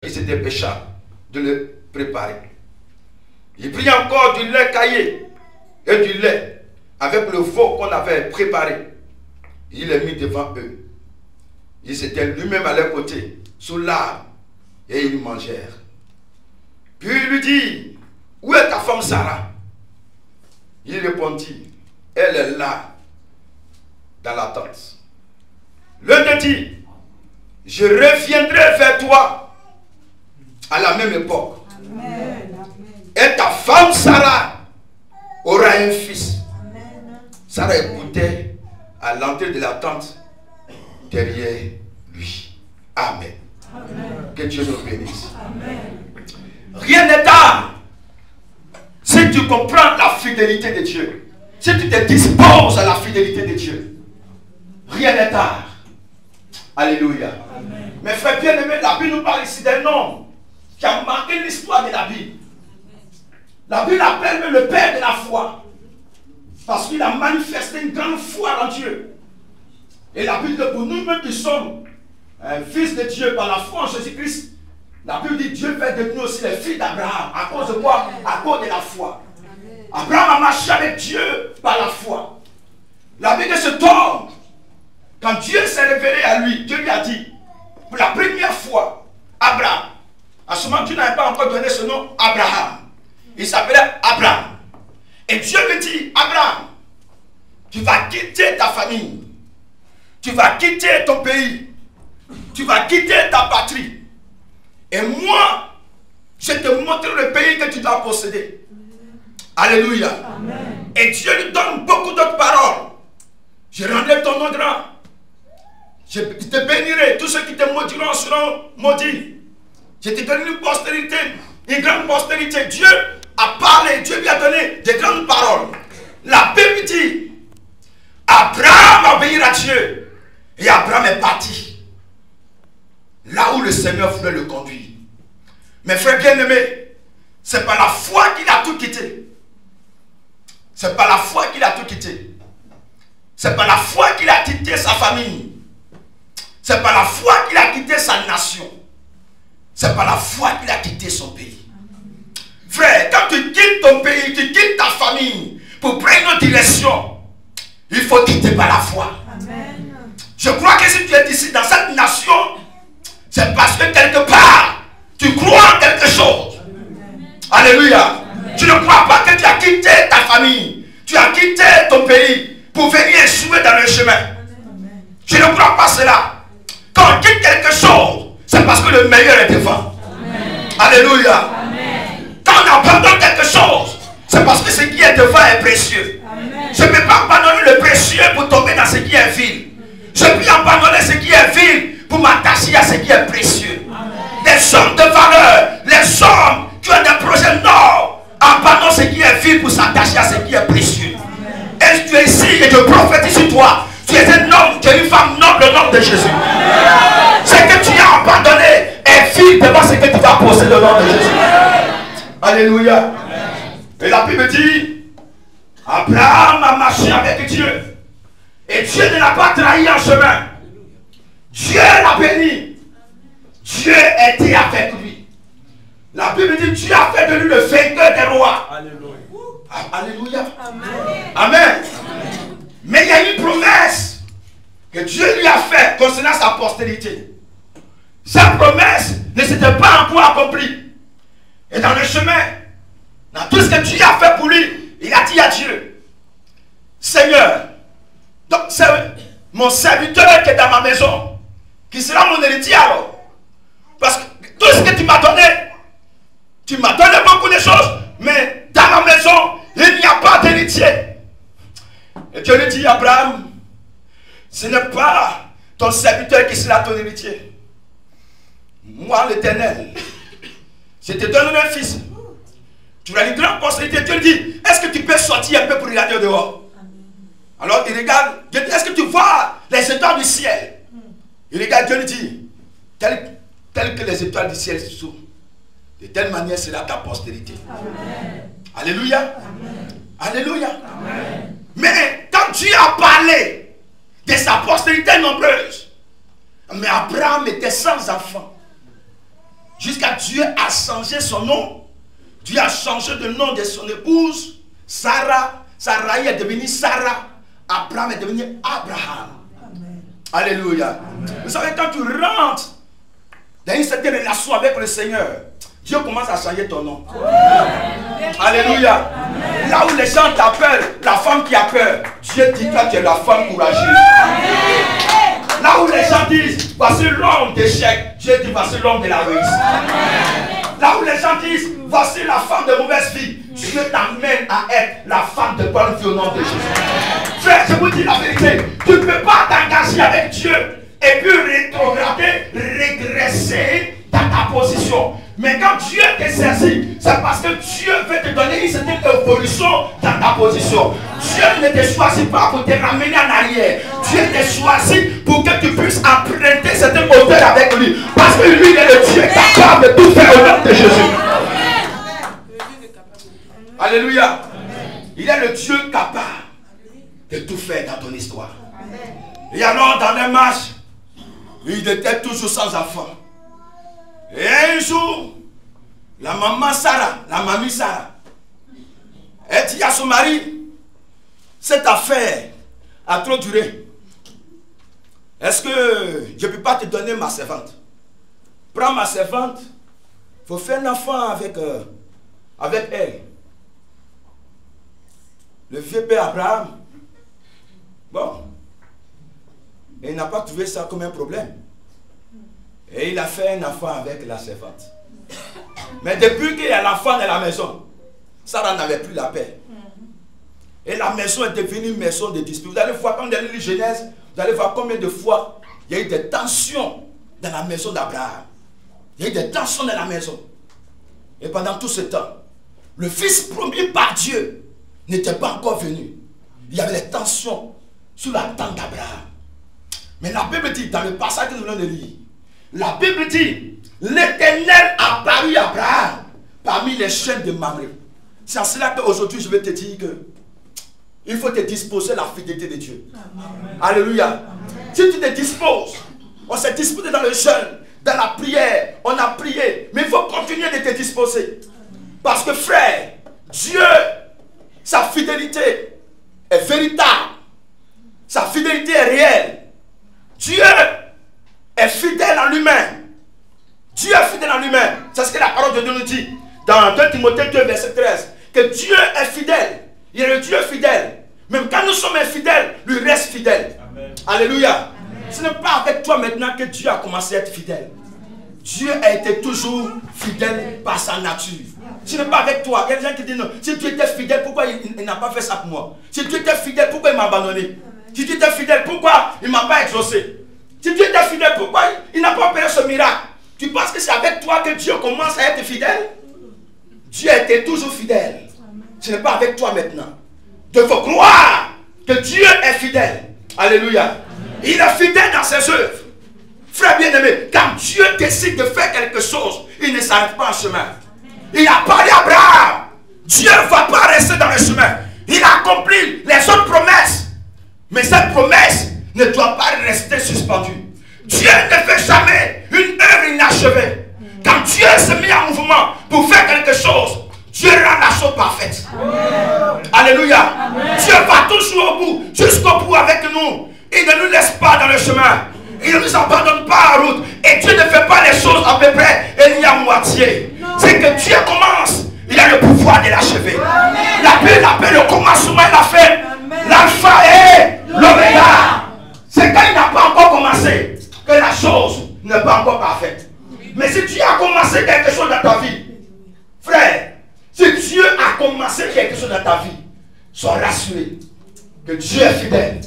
Il s'était péché de le préparer. Il prit encore du lait caillé et du lait avec le veau qu'on avait préparé. Il les mit devant eux. Ils étaient lui-même à leur côté, sous l'arbre, et ils mangèrent. Puis il lui dit, où est ta femme Sarah? Il répondit, elle est là, dans la tente. L'un dit, je reviendrai vers toi à la même époque. Amen. Et ta femme Sarah aura un fils. Amen. Sarah écoutait à l'entrée de la tente derrière lui. Amen. Amen. Que Dieu nous bénisse. Amen. Rien n'est tard. Si tu comprends la fidélité de Dieu, si tu te disposes à la fidélité de Dieu, rien n'est tard. Alléluia. Amen. Mes frères bien-aimés, la Bible nous parle ici d'un homme qui a marqué l'histoire de la Bible. La Bible appelle même le père de la foi. Parce qu'il a manifesté une grande foi en Dieu. Et la Bible dit pour nous-mêmes qui sommes un fils de Dieu par la foi en Jésus-Christ, la Bible dit Dieu fait de nous aussi les fils d'Abraham. À cause de quoi? À cause de la foi. Abraham a marché avec Dieu par la foi. La Bible de cet homme, quand Dieu s'est révélé à lui, Dieu lui a dit, pour la première fois, Abraham. À ce moment, Dieu n'avait pas encore donné ce nom Abraham. Il s'appelait Abraham. Et Dieu lui dit, Abraham, tu vas quitter ta famille. Tu vas quitter ton pays. Tu vas quitter ta patrie. Et moi, je te montre le pays que tu dois posséder. Alléluia. Amen. Et Dieu lui donne beaucoup d'autres paroles. Je rendrai ton nom grand. Je te bénirai. Tous ceux qui te maudiront seront maudits. Je te donnerai une postérité, une grande postérité. Dieu a parlé, Dieu lui a donné de grandes paroles. La Bible dit, Abraham obéit à Dieu. Et Abraham est parti. Là où le Seigneur voulait le conduire. Mes frères bien-aimés, c'est par la foi qu'il a tout quitté. C'est par la foi qu'il a tout quitté. C'est par la foi qu'il a quitté sa famille. C'est par la foi qu'il a quitté sa nation. C'est par la foi qu'il a quitté son pays. Frère, quand tu quittes ton pays, tu quittes ta famille pour prendre une autre direction, il faut quitter par la foi. Amen. Je crois que si tu es ici dans cette nation, c'est parce que quelque part, tu crois en quelque chose. Amen. Alléluia. Amen. Tu ne crois pas que tu as quitté ta famille, tu as quitté ton pays pour venir échouer dans le chemin. Amen. Je ne crois pas cela. Quand on quitte quelque chose, c'est parce que le meilleur est devant. Amen. Alléluia. Amen. Quand on abandonne quelque chose, c'est parce que ce qui est devant est précieux. Amen. Je ne peux pas abandonner le précieux pour tomber dans ce qui est vil. Je peux abandonner ce qui est vil pour m'attacher à ce qui est précieux. Amen. Les hommes de valeur, les hommes qui ont des projets nobles, abandonnent ce qui est vil pour s'attacher à ce qui est précieux. Amen. Et tu es ici et je prophétise sur toi. Tu es un homme, tu es une femme noble au nom de Jésus. Amen. Ce que tu as abandonné est vil devant ce que tu vas posséder au nom de Jésus. Amen. Alléluia. Amen. Et la Bible dit, Abraham a marché avec Dieu. Et Dieu ne l'a pas trahi en chemin. Dieu l'a béni. Dieu était avec lui. La Bible dit, Dieu a fait de lui le vainqueur des rois. Alléluia. Alléluia. Amen. Amen. Mais il y a une promesse que Dieu lui a faite concernant sa postérité. Cette promesse ne s'était pas encore accomplie. Et dans le chemin, dans tout ce que Dieu a fait pour lui, il a dit à Dieu, Seigneur, donc c'est mon serviteur qui est dans ma maison, qui sera mon héritier alors. Parce que tout ce que tu m'as donné beaucoup de choses, mais dans ma maison, il n'y a pas d'héritier. Et Dieu lui dit, Abraham, ce n'est pas ton serviteur qui sera ton héritier. Moi, l'Éternel, je te donne un fils. Tu auras une grande postérité. Dieu lui dit, est-ce que tu peux sortir un peu pour regarder au dehors? Alors il regarde, Dieu dit, est-ce que tu vois les étoiles du ciel? Il regarde, Dieu lui dit, tel que les étoiles du ciel sont, de telle manière sera ta postérité. Amen. Alléluia. Amen. Alléluia. Amen. Mais quand Dieu a parlé de sa postérité nombreuse, mais Abraham était sans enfant. Jusqu'à Dieu a changé son nom. Dieu a changé le nom de son épouse. Sarah. Sarai est devenue Sarah. Abraham est devenu Abraham. Amen. Alléluia. Amen. Vous savez, quand tu rentres dans une certaine relation avec le Seigneur, Dieu commence à changer ton nom. Amen. Alléluia. Amen. Là où les gens t'appellent la femme qui a peur, Dieu dit que tu es la femme courageuse. Amen. Là où les gens disent voici l'homme d'échec, Dieu dit voici l'homme de la réussite. Là où les gens disent voici la femme de mauvaise vie, Dieu t'amène à être la femme de bonne vie au nom de Jésus. Frère, je vous dis la vérité, tu ne peux pas t'engager avec Dieu et puis rétrograder, régresser dans ta position. Mais quand Dieu te saisit, c'est parce que Dieu veut te donner une certaine évolution dans ta position. Dieu ne te choisit pas pour te ramener en arrière. Dieu te choisit pour que tu puisses emprunter cette hauteur avec lui. Parce que lui, il est le Dieu capable de tout faire au nom de Jésus. Alléluia. Il est le Dieu capable de tout faire dans ton histoire. Et alors, dans les marches, il était toujours sans enfant. Et un jour, la maman Sarah, la mamie Sarah, elle dit à son mari, cette affaire a trop duré. Est-ce que je ne peux pas te donner ma servante? Prends ma servante, il faut faire un enfant avec elle. Le vieux père Abraham, bon, il n'a pas trouvé ça comme un problème. Et il a fait un enfant avec la servante. Mais depuis qu'il y a l'enfant dans la maison, Sarah n'avait plus la paix. Et la maison est devenue une maison de dispute. Vous allez voir, quand vous allez lire Genèse, vous allez voir combien de fois il y a eu des tensions dans la maison d'Abraham. Il y a eu des tensions dans la maison. Et pendant tout ce temps, le fils promis par Dieu n'était pas encore venu. Il y avait des tensions sur la tente d'Abraham. Mais la Bible dit, dans le passage que nous venons de lire, la Bible dit, l'Éternel apparut à Abraham parmi les chaînes de Mamré. C'est à cela qu'aujourd'hui je vais te dire que il faut te disposer à la fidélité de Dieu. Amen. Alléluia. Amen. Si tu te disposes, on s'est disposé dans le jeûne, dans la prière, on a prié, mais il faut continuer de te disposer. Parce que frère, Dieu, sa fidélité est véritable. Sa fidélité est réelle. Dieu est fidèle en lui-même. Dieu est fidèle en lui-même. C'est ce que la parole de Dieu nous dit dans 2 Timothée 2, verset 13. Que Dieu est fidèle. Il est le Dieu fidèle. Même quand nous sommes infidèles, lui reste fidèle. Amen. Alléluia. Amen. Ce n'est pas avec toi maintenant que Dieu a commencé à être fidèle. Dieu a été toujours fidèle par sa nature. Ce n'est pas avec toi. Il y a des gens qui disent non. Si tu étais fidèle, pourquoi il n'a pas fait ça pour moi? Si tu étais fidèle, pourquoi il m'a abandonné? Si tu étais fidèle, pourquoi il ne m'a pas exaucé? Si tu étais fidèle, pourquoi il n'a pas opéré ce miracle? Tu penses que c'est avec toi que Dieu commence à être fidèle? Dieu a été toujours fidèle. Ce n'est pas avec toi maintenant. Il faut croire que Dieu est fidèle. Alléluia. Il est fidèle dans ses œuvres. Frère bien-aimé, quand Dieu décide de faire quelque chose, il ne s'arrête pas en chemin. Il a parlé à Abraham. Dieu ne va pas rester dans le chemin. Il a accompli les autres promesses. Mais cette promesse ne doit pas rester suspendue. Dieu ne fait jamais une œuvre inachevée. Quand Dieu se met en mouvement pour faire quelque chose, Dieu rend la chose parfaite. Amen. Alléluia. Amen. Dieu va toujours au bout, jusqu'au bout avec nous. Il ne nous laisse pas dans le chemin. Il ne nous abandonne pas en route. Et Dieu ne fait pas les choses à peu près et ni à moitié. C'est que Dieu commence, il a le pouvoir de l'achever. La Bible l'appelle le commencement et la fin. L'alpha et l'oméga. C'est quand il n'a pas encore commencé que la chose n'est pas encore parfaite. Mais si Dieu a commencé quelque chose dans ta vie, frère, si Dieu a commencé quelque chose dans ta vie, sois rassuré que Dieu est fidèle.